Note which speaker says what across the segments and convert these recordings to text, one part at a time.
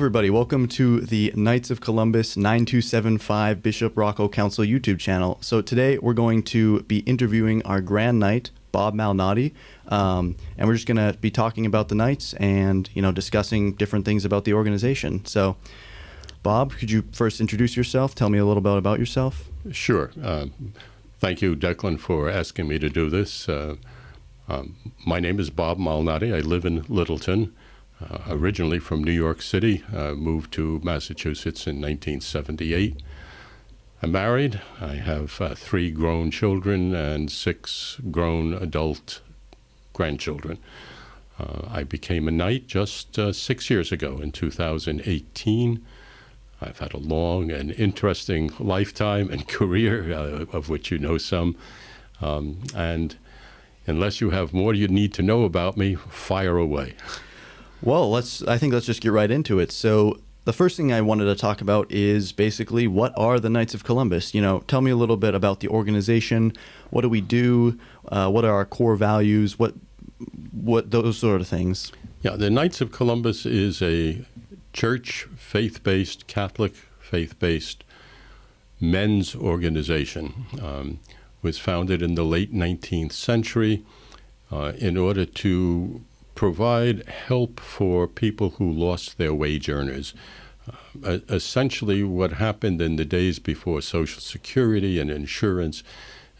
Speaker 1: everybody. Welcome to the Knights of Columbus 9275 Bishop Ruocco Council YouTube channel. So today we're going to be interviewing our Grand Knight, Bob Malnati, and we're just going to be talking about the Knights and, discussing different things about the organization. So, Bob, could you first introduce yourself? Tell me a little bit about yourself.
Speaker 2: Sure. Thank you, Declan, for asking me to do this. My name is Bob Malnati. I live in Littleton. Originally from New York City, moved to Massachusetts in 1978. I'm married. I have 3 grown children and 6 grown adult grandchildren. I became a knight just 6 years ago in 2018. I've had a long and interesting lifetime and career, of which you know some. And unless you have more you need to know about me, fire away.
Speaker 1: Well, I think let's just get right into it. So the first thing I wanted to talk about is basically, what are the Knights of Columbus? Tell me a little bit about the organization. What do we do? What are our core values? What those sort of things.
Speaker 2: Yeah, the Knights of Columbus is a church, faith-based, Catholic faith-based men's organization. Was founded in the late 19th century in order to provide help for people who lost their wage earners. Essentially, what happened in the days before Social Security and insurance,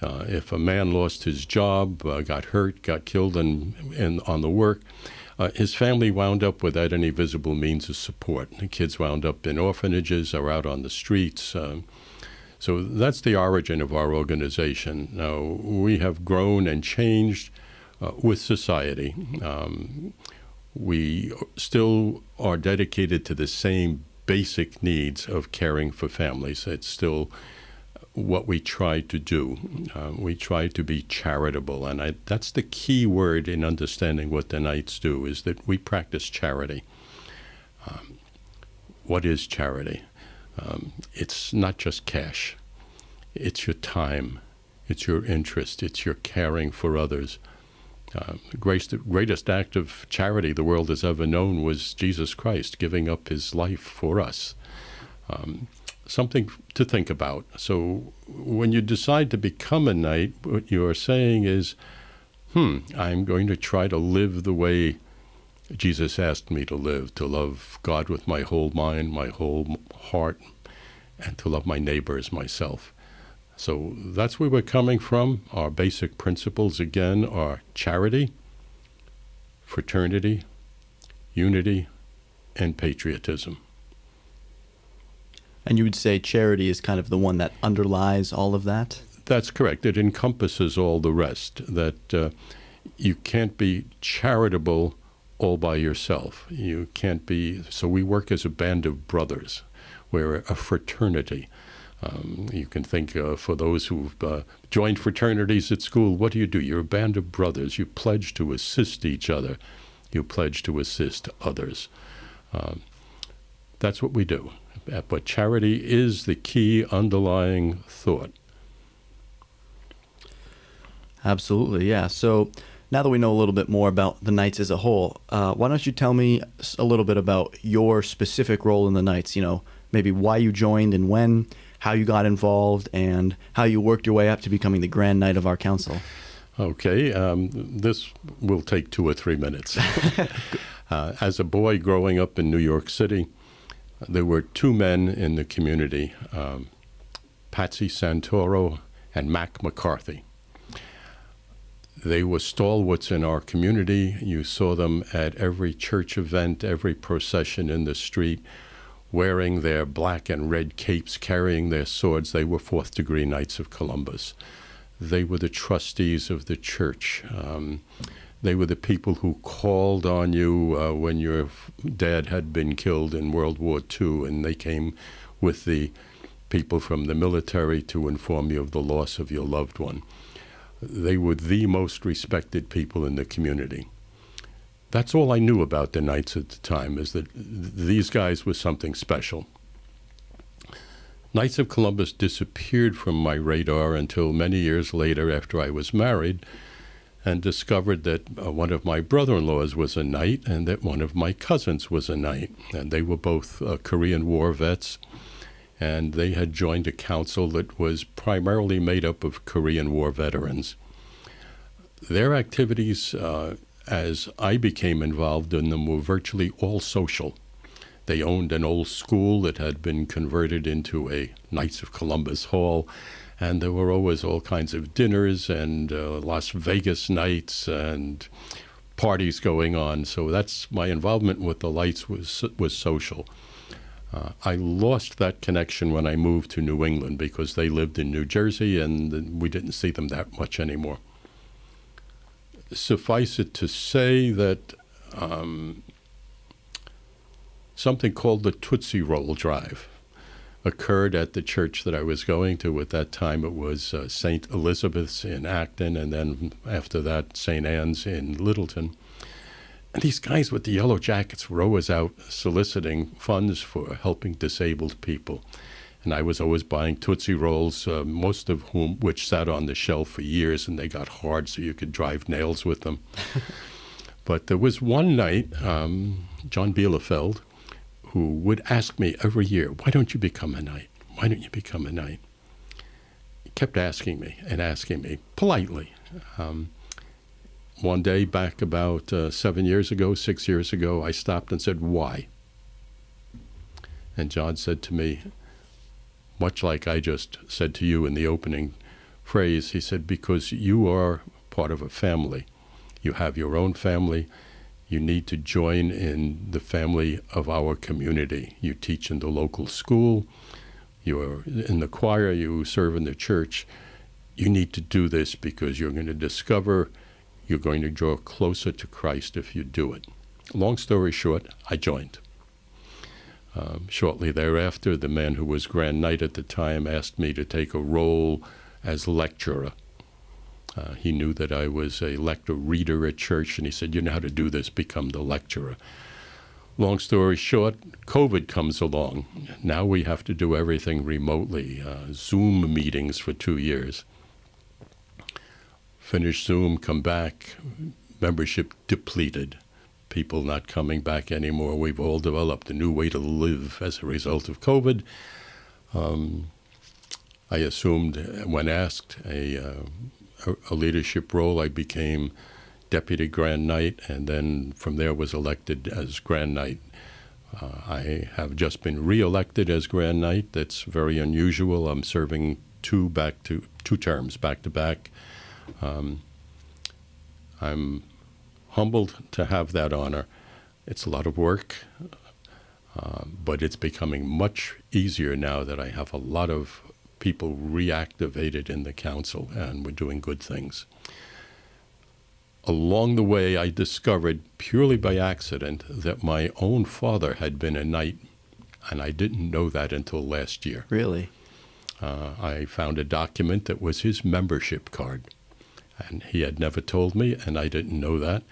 Speaker 2: if a man lost his job, got hurt, got killed on the work, his family wound up without any visible means of support. The kids wound up in orphanages or out on the streets. So that's the origin of our organization. Now, we have grown and changed with society. We still are dedicated to the same basic needs of caring for families. It's still what we try to do. We try to be charitable, and that's the key word in understanding what the Knights do, is that we practice charity. What is charity? It's not just cash. It's your time. It's your interest. It's your caring for others. The greatest act of charity the world has ever known was Jesus Christ giving up his life for us. Something to think about. So when you decide to become a knight, what you're saying is, I'm going to try to live the way Jesus asked me to live, to love God with my whole mind, my whole heart, and to love my neighbor as myself. So that's where we're coming from. Our basic principles, again, are charity, fraternity, unity, and patriotism.
Speaker 1: And you would say charity is kind of the one that underlies all of that?
Speaker 2: That's correct. It encompasses all the rest, that you can't be charitable all by yourself. You can't be. So we work as a band of brothers. We're a fraternity. You can think for those who've joined fraternities at school, what do? You're a band of brothers. You pledge to assist each other. You pledge to assist others. That's what we do. But charity is the key underlying thought.
Speaker 1: Absolutely, yeah. So now that we know a little bit more about the Knights as a whole, why don't you tell me a little bit about your specific role in the Knights? Maybe why you joined and when, how you got involved, and how you worked your way up to becoming the Grand Knight of our council.
Speaker 2: Okay, this will take 2 or 3 minutes. As a boy growing up in New York City, there were 2 men in the community, Patsy Santoro and Mac McCarthy. They were stalwarts in our community. You saw them at every church event, every procession in the street, wearing their black and red capes, carrying their swords. They were 4th-degree Knights of Columbus. They were the trustees of the church. They were the people who called on you when your dad had been killed in World War II, and they came with the people from the military to inform you of the loss of your loved one. They were the most respected people in the community. That's all I knew about the Knights at the time, is that these guys were something special. Knights of Columbus disappeared from my radar until many years later, after I was married. and discovered that one of my brother-in-laws was a knight and that one of my cousins was a knight. And they were both Korean War vets, and they had joined a council that was primarily made up of Korean War veterans. Their activities, as I became involved in them, were virtually all social. They owned an old school that had been converted into a Knights of Columbus hall, and there were always all kinds of dinners and Las Vegas nights and parties going on. So that's my involvement with the Lights was social. I lost that connection when I moved to New England because they lived in New Jersey and we didn't see them that much anymore. Suffice it to say that something called the Tootsie Roll Drive occurred at the church that I was going to. At that time, it was St. Elizabeth's in Acton, and then after that, St. Anne's in Littleton. And these guys with the yellow jackets were always out soliciting funds for helping disabled people. And I was always buying Tootsie Rolls, most of which sat on the shelf for years, and they got hard so you could drive nails with them. But there was one night, John Bielefeld, who would ask me every year, why don't you become a knight? Why don't you become a knight? He kept asking me, politely. One day back about 6 years ago, I stopped and said, why? And John said to me, much like I just said to you in the opening phrase, he said, because you are part of a family. You have your own family. You need to join in the family of our community. You teach in the local school. You're in the choir. You serve in the church. You need to do this because you're going to discover you're going to draw closer to Christ if you do it. Long story short, I joined. Shortly thereafter, the man who was Grand Knight at the time asked me to take a role as lecturer. He knew that I was a lector-reader at church, and he said, you know how to do this, become the lecturer. Long story short, COVID comes along. Now we have to do everything remotely, Zoom meetings for 2 years. Finish Zoom, come back, membership depleted. People not coming back anymore. We've all developed a new way to live as a result of COVID. I assumed when asked a leadership role, I became Deputy Grand Knight, and then from there was elected as Grand Knight. I have just been re-elected as Grand Knight. That's very unusual. I'm serving two terms back to back. I'm humbled to have that honor. It's a lot of work, but it's becoming much easier now that I have a lot of people reactivated in the council, and we're doing good things. Along the way, I discovered, purely by accident, that my own father had been a knight, and I didn't know that until last year.
Speaker 1: Really?
Speaker 2: I found a document that was his membership card, and he had never told me, and I didn't know that.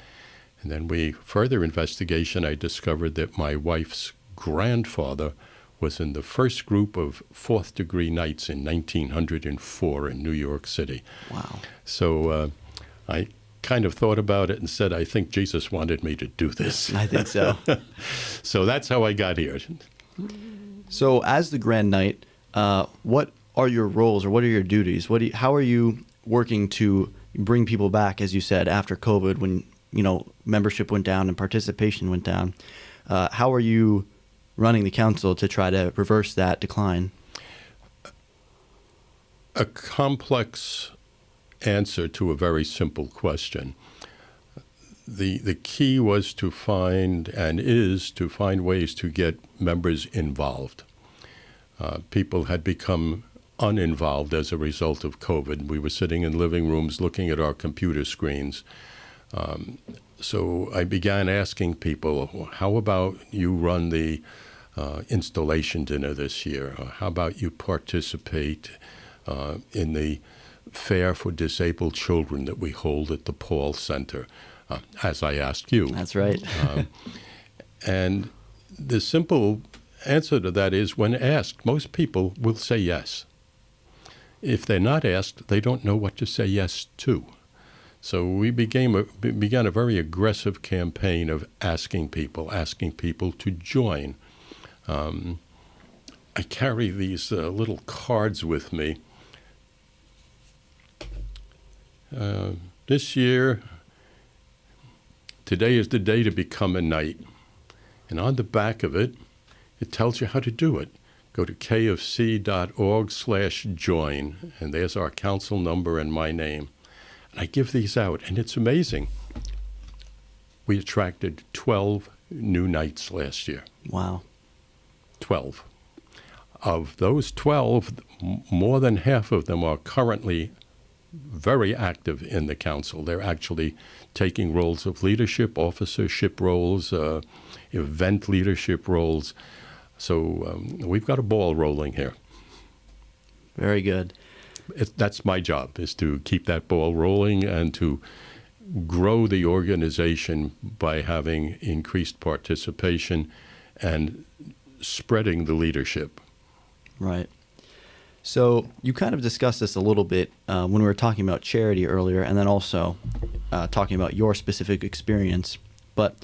Speaker 2: And then further investigation, I discovered that my wife's grandfather was in the first group of fourth-degree knights in 1904 in New York City.
Speaker 1: Wow.
Speaker 2: So I kind of thought about it and said, I think Jesus wanted me to do this.
Speaker 1: I think so.
Speaker 2: So that's how I got here.
Speaker 1: So as the Grand Knight, what are your roles or what are your duties? How are you working to bring people back, as you said, after COVID when membership went down and participation went down? How are you running the council to try to reverse that decline?
Speaker 2: A complex answer to a very simple question. The key was to find, and is to find, ways to get members involved. People had become uninvolved as a result of COVID. We were sitting in living rooms looking at our computer screens. So I began asking people, how about you run the installation dinner this year? Or how about you participate in the fair for disabled children that we hold at the Paul Center, as I asked you?
Speaker 1: That's right.
Speaker 2: And the simple answer to that is, when asked, most people will say yes. If they're not asked, they don't know what to say yes to. So we began a very aggressive campaign of asking people to join. I carry these little cards with me. This year, today is the day to become a knight. And on the back of it, it tells you how to do it. Go to kfc.org/join, and there's our council number and my name. And I give these out, and it's amazing. We attracted 12 new knights last year.
Speaker 1: Wow.
Speaker 2: 12. Of those 12, more than half of them are currently very active in the council. They're actually taking roles of leadership, officership roles, event leadership roles. So we've got a ball rolling here.
Speaker 1: Very good.
Speaker 2: That's my job, is to keep that ball rolling and to grow the organization by having increased participation and spreading the leadership.
Speaker 1: Right. So you kind of discussed this a little bit when we were talking about charity earlier, and then also talking about your specific experience. But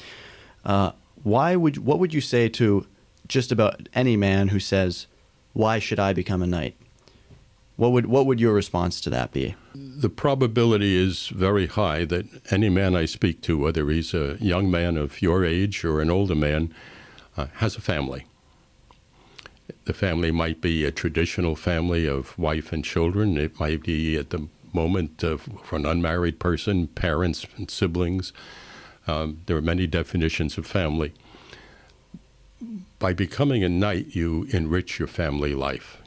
Speaker 1: what would you say to just about any man who says, "Why should I become a knight?" What would your response to that be?
Speaker 2: The probability is very high that any man I speak to, whether he's a young man of your age or an older man, has a family. The family might be a traditional family of wife and children. It might be, at the moment, for an unmarried person, parents and siblings. There are many definitions of family. By becoming a knight, you enrich your family life.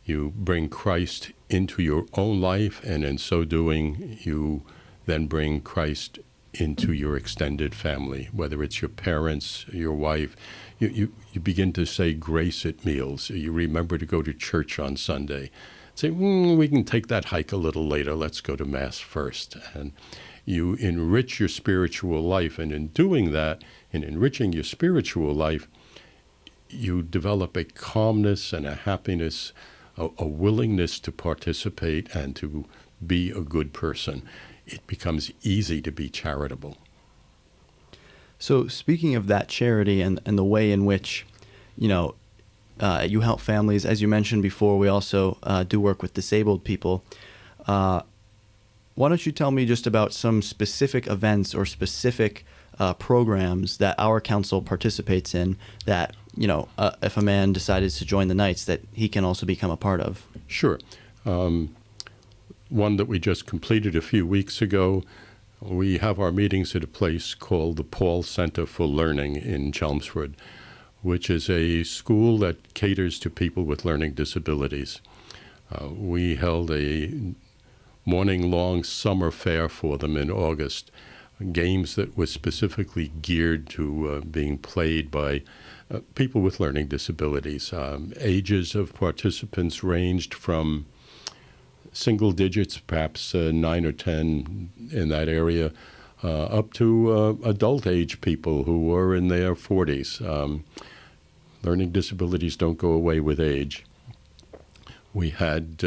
Speaker 2: You bring Christ into your own life, and in so doing, you then bring Christ into your extended family, whether it's your parents, your wife. You begin to say grace at meals. You remember to go to church on Sunday. Say, we can take that hike a little later. Let's go to Mass first. And you enrich your spiritual life. And in doing that, in enriching your spiritual life, you develop a calmness and a happiness, a willingness to participate and to be a good person. It becomes easy to be charitable.
Speaker 1: So speaking of that charity and the way in which, you help families, as you mentioned before, we also do work with disabled people. Why don't you tell me just about some specific events or specific programs that our council participates in that, if a man decided to join the Knights, that he can also become a part of?
Speaker 2: Sure. One that we just completed a few weeks ago, we have our meetings at a place called the Paul Center for Learning in Chelmsford, which is a school that caters to people with learning disabilities. We held a morning-long summer fair for them in August, games that were specifically geared to being played by people with learning disabilities. Ages of participants ranged from single digits, perhaps 9 or 10 in that area, up to adult age people who were in their 40s. Learning disabilities don't go away with age. We had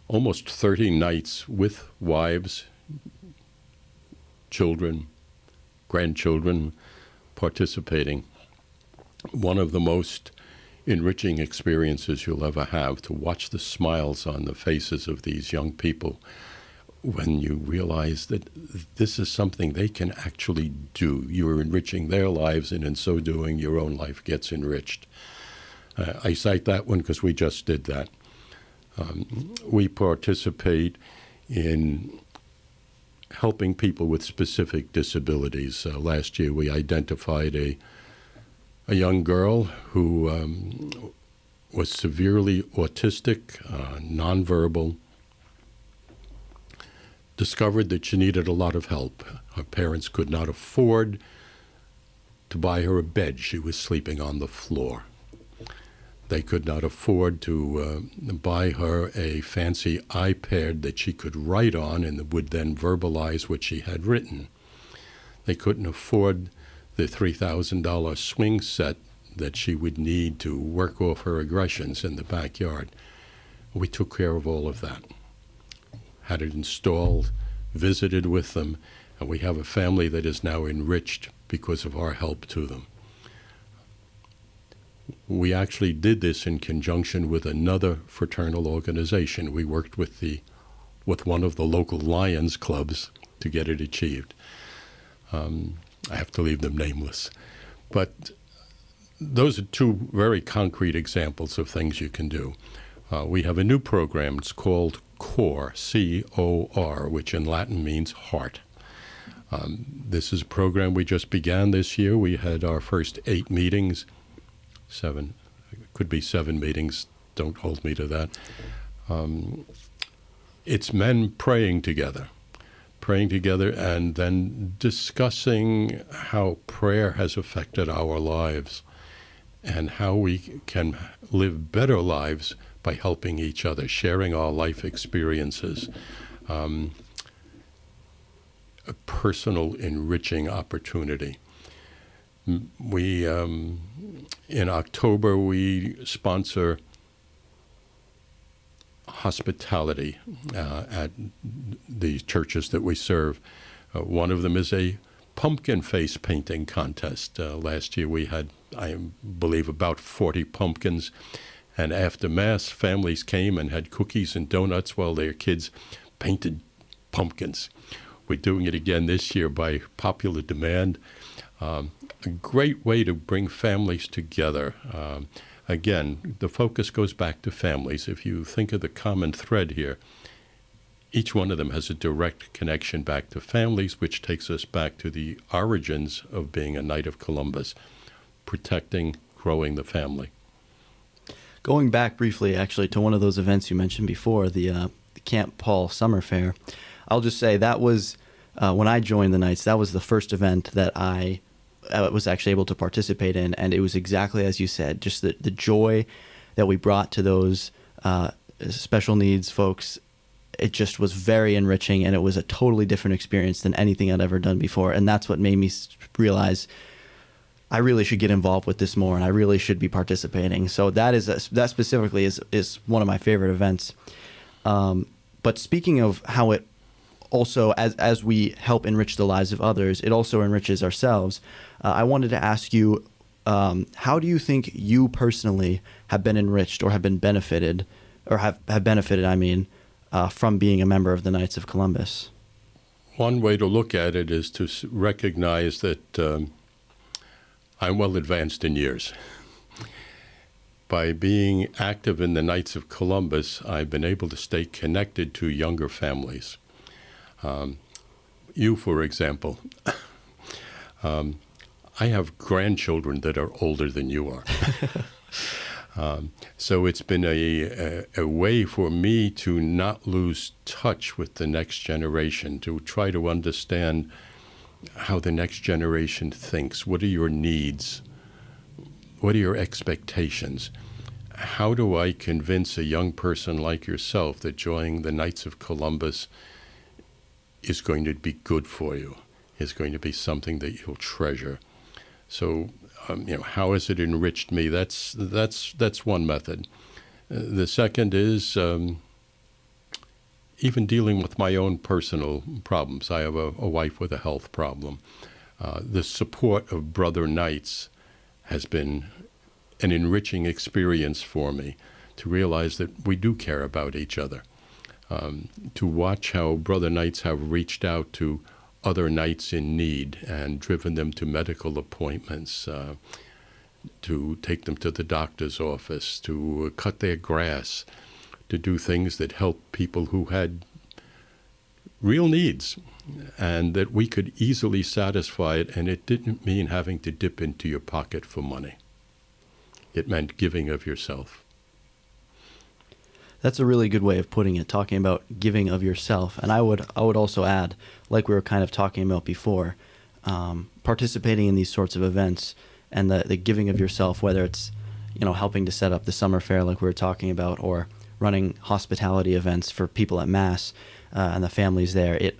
Speaker 2: almost 30 knights with wives, children, grandchildren participating. One of the most enriching experiences you'll ever have, to watch the smiles on the faces of these young people when you realize that this is something they can actually do. You're enriching their lives, and in so doing, your own life gets enriched. I cite that one because we just did that. We participate in helping people with specific disabilities. Last year, we identified a young girl who was severely autistic, nonverbal, discovered that she needed a lot of help. Her parents could not afford to buy her a bed. She was sleeping on the floor. They could not afford to buy her a fancy iPad that she could write on and would then verbalize what she had written. They couldn't afford the $3,000 swing set that she would need to work off her aggressions in the backyard. We took care of all of that. Had it installed, visited with them, and we have a family that is now enriched because of our help to them. We actually did this in conjunction with another fraternal organization. We worked with one of the local Lions clubs to get it achieved. I have to leave them nameless. But those are two very concrete examples of things you can do. We have a new program. It's called CORE, C-O-R, which in Latin means heart. This is a program we just began this year. We had our first 8 meetings. 7, it could be 7 meetings, don't hold me to that. It's men praying together and then discussing how prayer has affected our lives and how we can live better lives by helping each other, sharing our life experiences. A personal enriching opportunity. We, in October, we sponsor hospitality at the churches that we serve. One of them is a pumpkin face painting contest. Last year we had, I believe, about 40 pumpkins. And after Mass, families came and had cookies and donuts while their kids painted pumpkins. We're doing it again this year by popular demand. A great way to bring families together. Again, the focus goes back to families. If you think of the common thread here, each one of them has a direct connection back to families, which takes us back to the origins of being a Knight of Columbus, protecting, growing the family.
Speaker 1: Going back briefly, actually, to one of those events you mentioned before, the Camp Paul Summer Fair, I'll just say that was, when I joined the Knights, that was the first event that I was actually able to participate in, and it was exactly as you said, just the joy that we brought to those special needs folks. It just was very enriching, and it was a totally different experience than anything I'd ever done before, and that's what made me realize I really should get involved with this more, and I really should be participating. So that specifically is one of my favorite events. But speaking of how it also, as we help enrich the lives of others, it also enriches ourselves. I wanted to ask you, how do you think you personally have been enriched or have been benefited, or have benefited, from being a member of the Knights of Columbus?
Speaker 2: One way to look at it is to recognize that I'm well advanced in years. By being active in the Knights of Columbus, I've been able to stay connected to younger families. You, for example, I have grandchildren that are older than you are. So it's been a way for me to not lose touch with the next generation, to try to understand how the next generation thinks. What are your needs? What are your expectations? How do I convince a young person like yourself that joining the Knights of Columbus is going to be good for you, is going to be something that you'll treasure? So, how has it enriched me? That's one method. The second is even dealing with my own personal problems. I have a wife with a health problem. The support of Brother Knights has been an enriching experience for me, to realize that we do care about each other. To watch how Brother Knights have reached out to other Knights in need and driven them to medical appointments, to take them to the doctor's office, to cut their grass, to do things that help people who had real needs and that we could easily satisfy it, and it didn't mean having to dip into your pocket for money. It meant giving of yourself.
Speaker 1: That's a really good way of putting it, talking about giving of yourself. And I would also add, like we were kind of talking about before, participating in these sorts of events and the giving of yourself, whether it's helping to set up the summer fair like we were talking about, or running hospitality events for people at Mass and the families there. It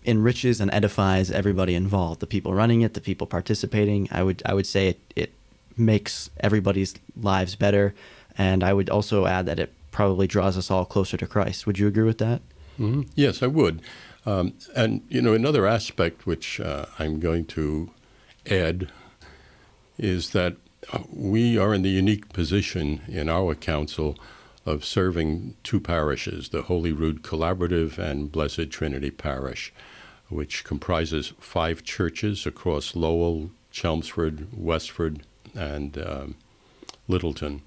Speaker 1: enriches and edifies everybody involved, the people running it, the people participating. I would say it makes everybody's lives better. And I would also add that it probably draws us all closer to Christ. Would you agree with that?
Speaker 2: Yes, I would. And, another aspect which I'm going to add is that we are in the unique position in our council of serving two parishes, the Holy Rood Collaborative and Blessed Trinity Parish, which comprises 5 churches across Lowell, Chelmsford, Westford, and Littleton.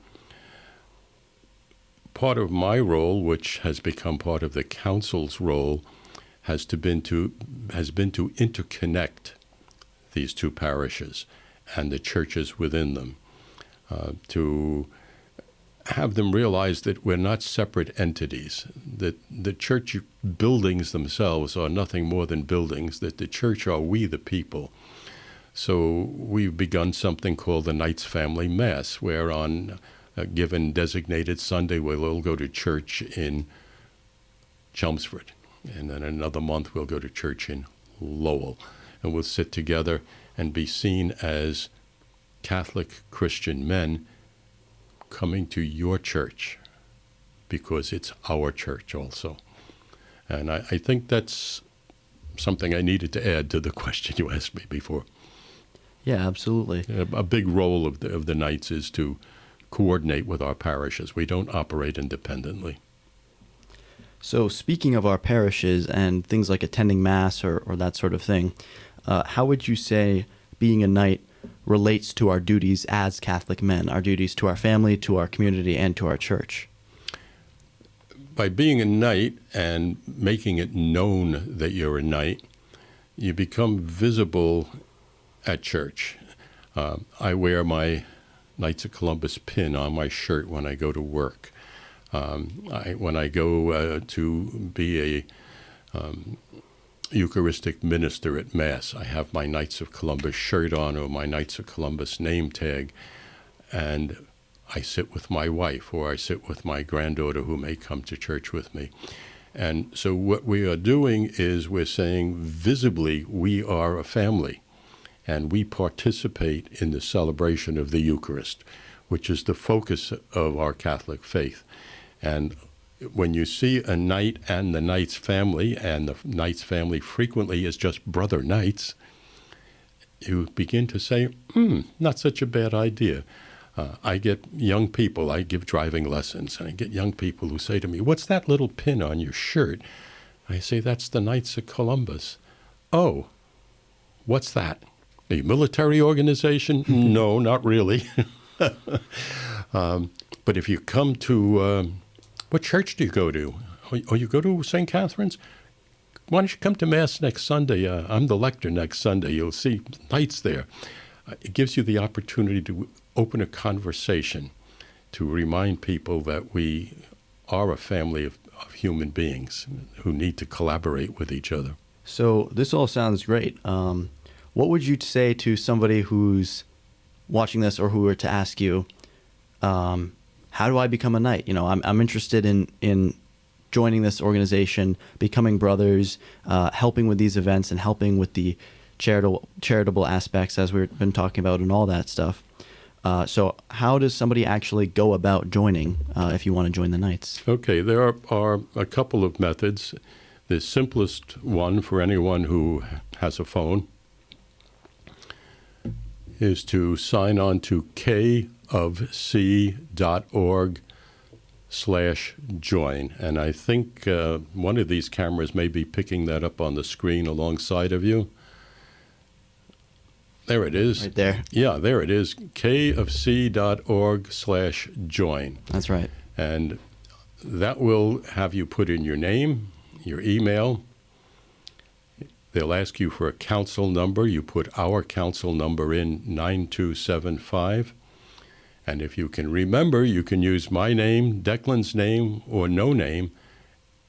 Speaker 2: Part of my role, which has become part of the council's role, has been to interconnect these two parishes and the churches within them, to have them realize that we're not separate entities, that the church buildings themselves are nothing more than buildings, that the church are we the people. So we've begun something called the Knights Family Mass, where on a given designated Sunday we'll all go to church in Chelmsford, and then another month we'll go to church in Lowell, and we'll sit together and be seen as Catholic Christian men coming to your church because it's our church also. And I think that's something I needed to add to the question you asked me before.
Speaker 1: Yeah, absolutely.
Speaker 2: A big role of the Knights is to coordinate with our parishes. We don't operate independently.
Speaker 1: So speaking of our parishes and things like attending Mass or that sort of thing, how would you say being a Knight relates to our duties as Catholic men, our duties to our family, to our community, and to our church?
Speaker 2: By being a Knight and making it known that you're a Knight, you become visible at church. I wear my Knights of Columbus pin on my shirt when I go to work. When I go to be a Eucharistic minister at Mass, I have my Knights of Columbus shirt on or my Knights of Columbus name tag, and I sit with my wife or I sit with my granddaughter who may come to church with me. And so what we are doing is we're saying visibly we are a family, and we participate in the celebration of the Eucharist, which is the focus of our Catholic faith. And when you see a Knight and the Knights family, and the Knights family frequently is just brother Knights, you begin to say, not such a bad idea. I get young people, I give driving lessons, and I get young people who say to me, "What's that little pin on your shirt?" I say, "That's the Knights of Columbus." "Oh, what's that? A military organization?" "No, not really." But if you come to, what church do you go to? Oh, you go to St. Catherine's? Why don't you come to Mass next Sunday? I'm the lector next Sunday. You'll see Knights there. It gives you the opportunity to open a conversation, to remind people that we are a family of human beings who need to collaborate with each other.
Speaker 1: So this all sounds great. What would you say to somebody who's watching this or who were to ask you, how do I become a Knight? You know, I'm interested in joining this organization, becoming brothers, helping with these events and helping with the charitable aspects as we've been talking about and all that stuff. So how does somebody actually go about joining if you want to join the Knights?
Speaker 2: Okay, there are a couple of methods. The simplest one for anyone who has a phone is to sign on to kofc.org/join. And I think one of these cameras may be picking that up on the screen alongside of you. There it is.
Speaker 1: Right there.
Speaker 2: Yeah, there it is. kofc.org/join.
Speaker 1: That's right.
Speaker 2: And that will have you put in your name, your email. They'll ask you for a council number. You put our council number in, 9275. And if you can remember, you can use my name, Declan's name, or no name,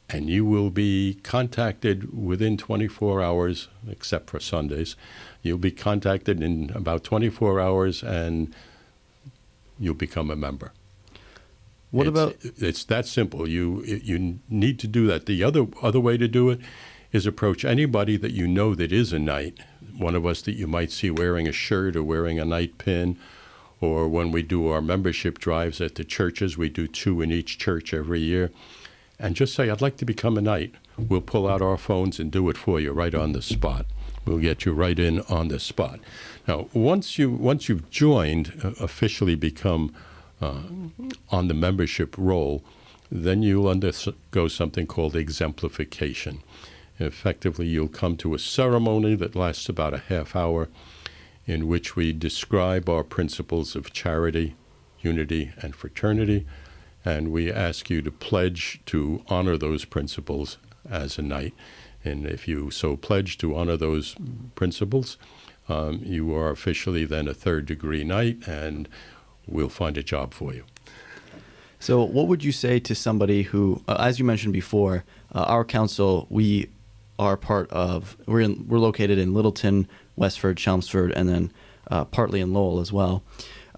Speaker 2: and you will be contacted within 24 hours, except for Sundays. You'll be contacted in about 24 hours, and you'll become a member. It's that simple. You need to do that. The other way to do it is approach anybody that you know that is a Knight, one of us that you might see wearing a shirt or wearing a Knight pin, or when we do our membership drives at the churches, we do 2 in each church every year, and just say, "I'd like to become a Knight. we'll pull out our phones and do it for you right on the spot. We'll get you right in on the spot. Now, once you've joined, officially become on the membership roll, then you'll undergo something called exemplification. Effectively, you'll come to a ceremony that lasts about a half hour, in which we describe our principles of charity, unity, and fraternity, and we ask you to pledge to honor those principles as a knight. And if you so pledge to honor those principles, you are officially then a third-degree knight, and we'll find a job for you.
Speaker 1: So what would you say to somebody who, as you mentioned before, our council, we're located in Littleton, Westford, Chelmsford, and then partly in Lowell as well.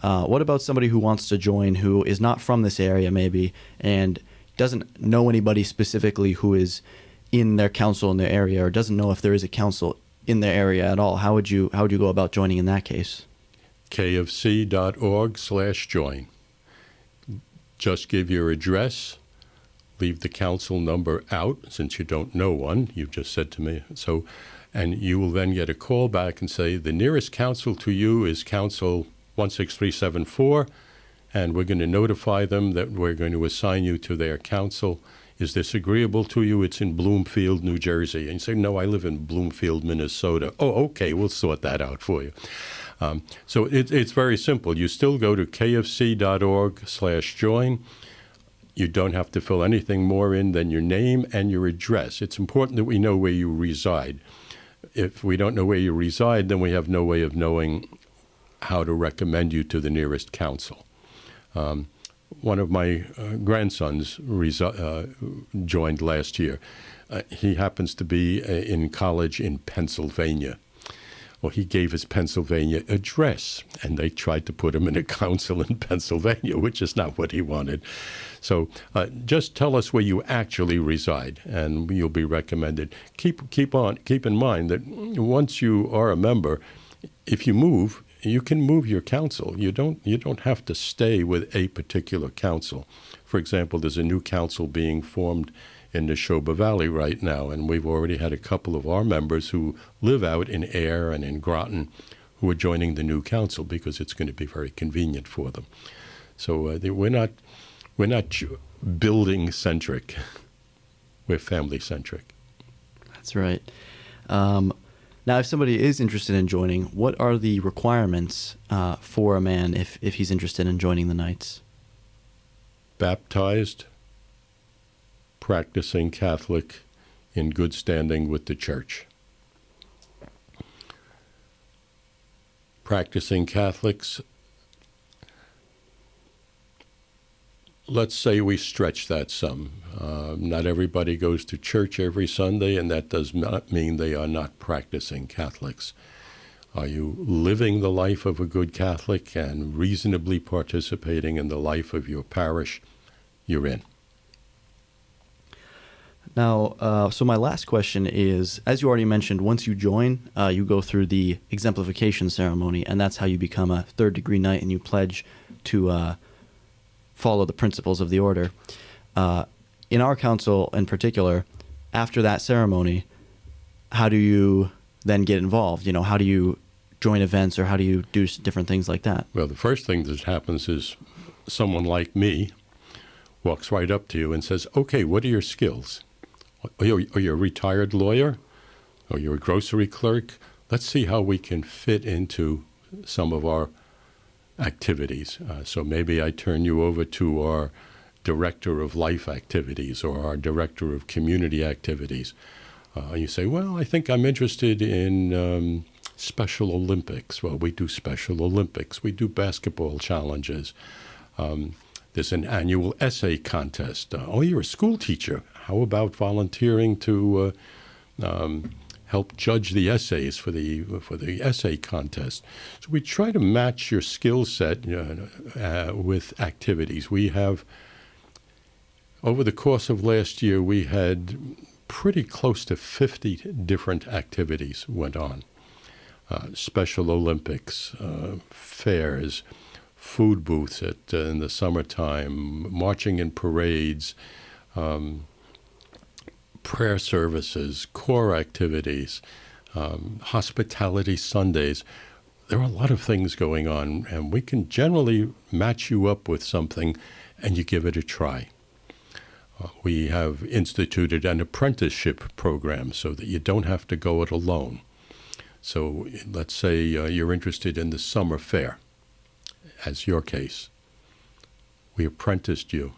Speaker 1: What about somebody who wants to join, who is not from this area maybe, and doesn't know anybody specifically who is in their council in their area, or doesn't know if there is a council in their area at all? How would you go about joining in that case?
Speaker 2: kfc.org/join. Just give your address, leave the council number out since you don't know one. You've just said to me so, and you will then get a call back and say the nearest council to you is Council 16374, and we're going to notify them that we're going to assign you to their council. Is this agreeable to you? It's in Bloomfield, New Jersey. And you say, no, I live in Bloomfield, Minnesota. Oh, okay, we'll sort that out for you. So it's very simple. You still go to kfc.org/join. You don't have to fill anything more in than your name and your address. It's important that we know where you reside. If we don't know where you reside, then we have no way of knowing how to recommend you to the nearest council. One of my grandsons joined last year. He happens to be in college in Pennsylvania. Well, he gave his Pennsylvania address, and they tried to put him in a council in Pennsylvania, which is not what he wanted. So just tell us where you actually reside, and you'll be recommended. Keep in mind that once you are a member, if you move, you can move your council. You don't have to stay with a particular council. For example, there's a new council being formed in Neshoba Valley right now, and we've already had a couple of our members who live out in Air and in Groton who are joining the new council because it's going to be very convenient for them. So we're not building centric. We're family centric.
Speaker 1: That's right. Now, if somebody is interested in joining, what are the requirements for a man if he's interested in joining the Knights?
Speaker 2: Baptized, practicing Catholic, in good standing with the church. Practicing Catholics, let's say we stretch that some. Not everybody goes to church every Sunday, and that does not mean they are not practicing Catholics. Are you living the life of a good Catholic and reasonably participating in the life of your parish? You're in.
Speaker 1: Now, so my last question is, as you already mentioned, once you join, you go through the exemplification ceremony, and that's how you become a third-degree knight, and you pledge to follow the principles of the order. In our council in particular, after that ceremony, how do you then get involved? How do you join events, or how do you do different things like that?
Speaker 2: Well, the first thing that happens is someone like me walks right up to you and says, okay, what are your skills? Are you a retired lawyer? Are you a grocery clerk? Let's see how we can fit into some of our activities. So maybe I turn you over to our director of life activities or our director of community activities. You say, well, I think I'm interested in Special Olympics. Well, we do Special Olympics. We do basketball challenges. There's an annual essay contest. Oh, you're a school teacher. How about volunteering to help judge the essays for the essay contest? So we try to match your skill set with activities. We have, over the course of last year, we had pretty close to 50 different activities went on. Special Olympics, fairs, food booths in the summertime, marching in parades, prayer services, core activities, hospitality Sundays. There are a lot of things going on, and we can generally match you up with something and you give it a try. We have instituted an apprenticeship program so that you don't have to go it alone. So let's say you're interested in the summer fair, as your case. We apprenticed you.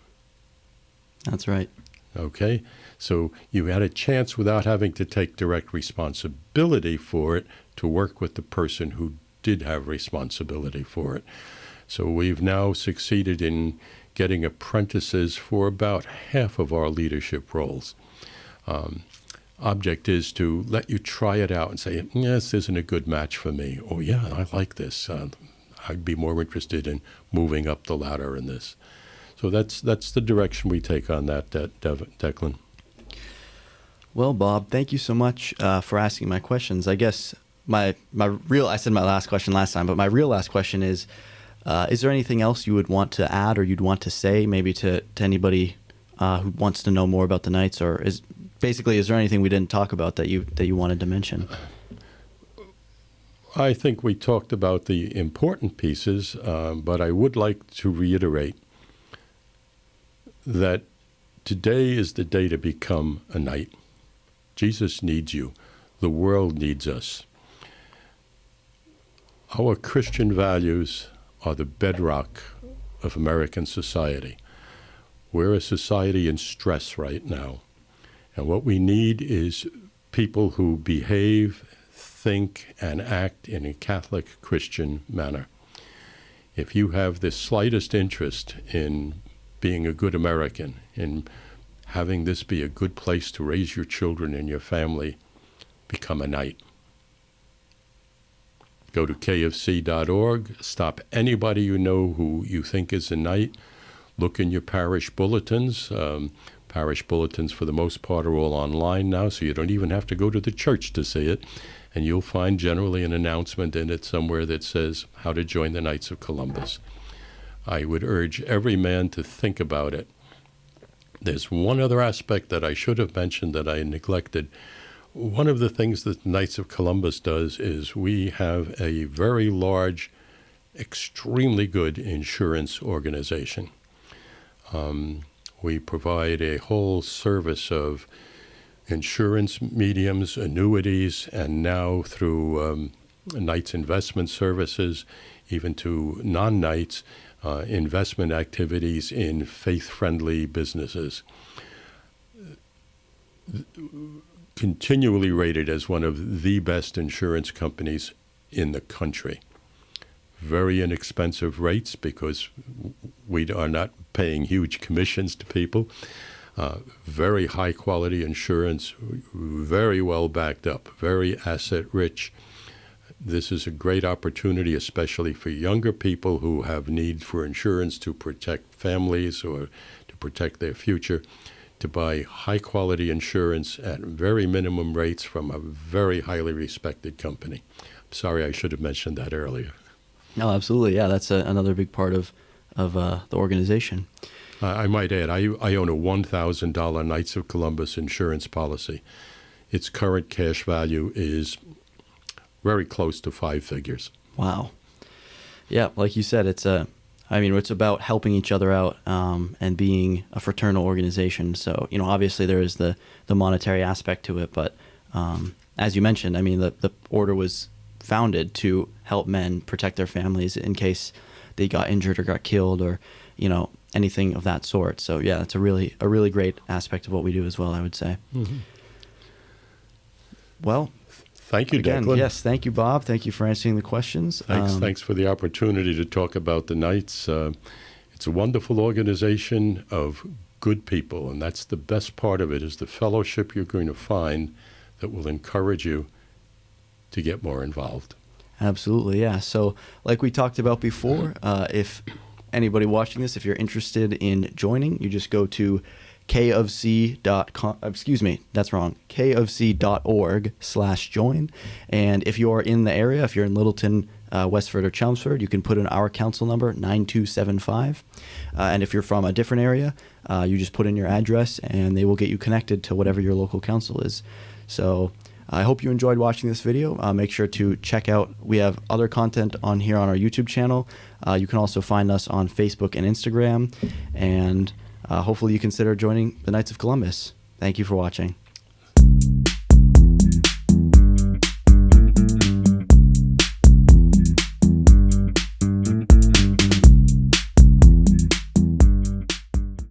Speaker 1: That's right.
Speaker 2: Okay? So you had a chance without having to take direct responsibility for it to work with the person who did have responsibility for it. So we've now succeeded in getting apprentices for about half of our leadership roles. Object is to let you try it out and say, yes, this isn't a good match for me. Or, yeah, I like this. I'd be more interested in moving up the ladder in this. So that's the direction we take on that, Declan.
Speaker 1: Well, Bob, thank you so much for asking my questions. I guess I said my last question last time, but my real last question is there anything else you would want to add or you'd want to say maybe to anybody who wants to know more about the Knights, or is there anything we didn't talk about that you wanted to mention?
Speaker 2: I think we talked about the important pieces, but I would like to reiterate that today is the day to become a Knight. Jesus needs you. The world needs us. Our Christian values are the bedrock of American society. We're a society in stress right now. And what we need is people who behave, think, and act in a Catholic Christian manner. If you have the slightest interest in being a good American, in having this be a good place to raise your children and your family, become a Knight. Go to kfc.org, stop anybody you know who you think is a Knight, look in your parish bulletins. Parish bulletins, for the most part, are all online now, so you don't even have to go to the church to see it. And you'll find generally an announcement in it somewhere that says how to join the Knights of Columbus. I would urge every man to think about it. There's one other aspect that I should have mentioned that I neglected. One of the things that the Knights of Columbus does is we have a very large, extremely good insurance organization. We provide a whole service of insurance mediums, annuities, and now through Knights Investment Services, even to non-Knights, investment activities in faith-friendly businesses. Continually rated as one of the best insurance companies in the country. Very inexpensive rates because we are not paying huge commissions to people. Very high quality insurance, very well backed up, very asset rich. This is a great opportunity, especially for younger people who have need for insurance to protect families or to protect their future, to buy high quality insurance at very minimum rates from a very highly respected company. I'm sorry, I should have mentioned that earlier.
Speaker 1: No, absolutely. Yeah, that's another big part of the organization.
Speaker 2: I might add, I own a $1,000 Knights of Columbus insurance policy. Its current cash value is very close to 5 figures.
Speaker 1: Wow. Yeah, like you said, it's about helping each other out and being a fraternal organization. So, obviously there is the monetary aspect to it, but as you mentioned, the order was founded to help men protect their families in case they got injured or got killed or, anything of that sort. So yeah, it's a really great aspect of what we do as well, I would say. Mm-hmm. Well,
Speaker 2: thank you,
Speaker 1: again,
Speaker 2: Declan.
Speaker 1: Yes, thank you, Bob. Thank you for answering the questions.
Speaker 2: Thanks for the opportunity to talk about the Knights. It's a wonderful organization of good people, and that's the best part of it, is the fellowship you're going to find that will encourage you to get more involved.
Speaker 1: Absolutely, yeah. So like we talked about before, if anybody watching this, if you're interested in joining, you just go to kofc.com, kofc.org/join. And if you're in the area, if you're in Littleton, Westford or Chelmsford, you can put in our council number, 9275. And if you're from a different area, you just put in your address and they will get you connected to whatever your local council is. So I hope you enjoyed watching this video. Make sure to check out, we have other content on here on our YouTube channel. You can also find us on Facebook and Instagram. And hopefully you consider joining the Knights of Columbus. Thank you for watching.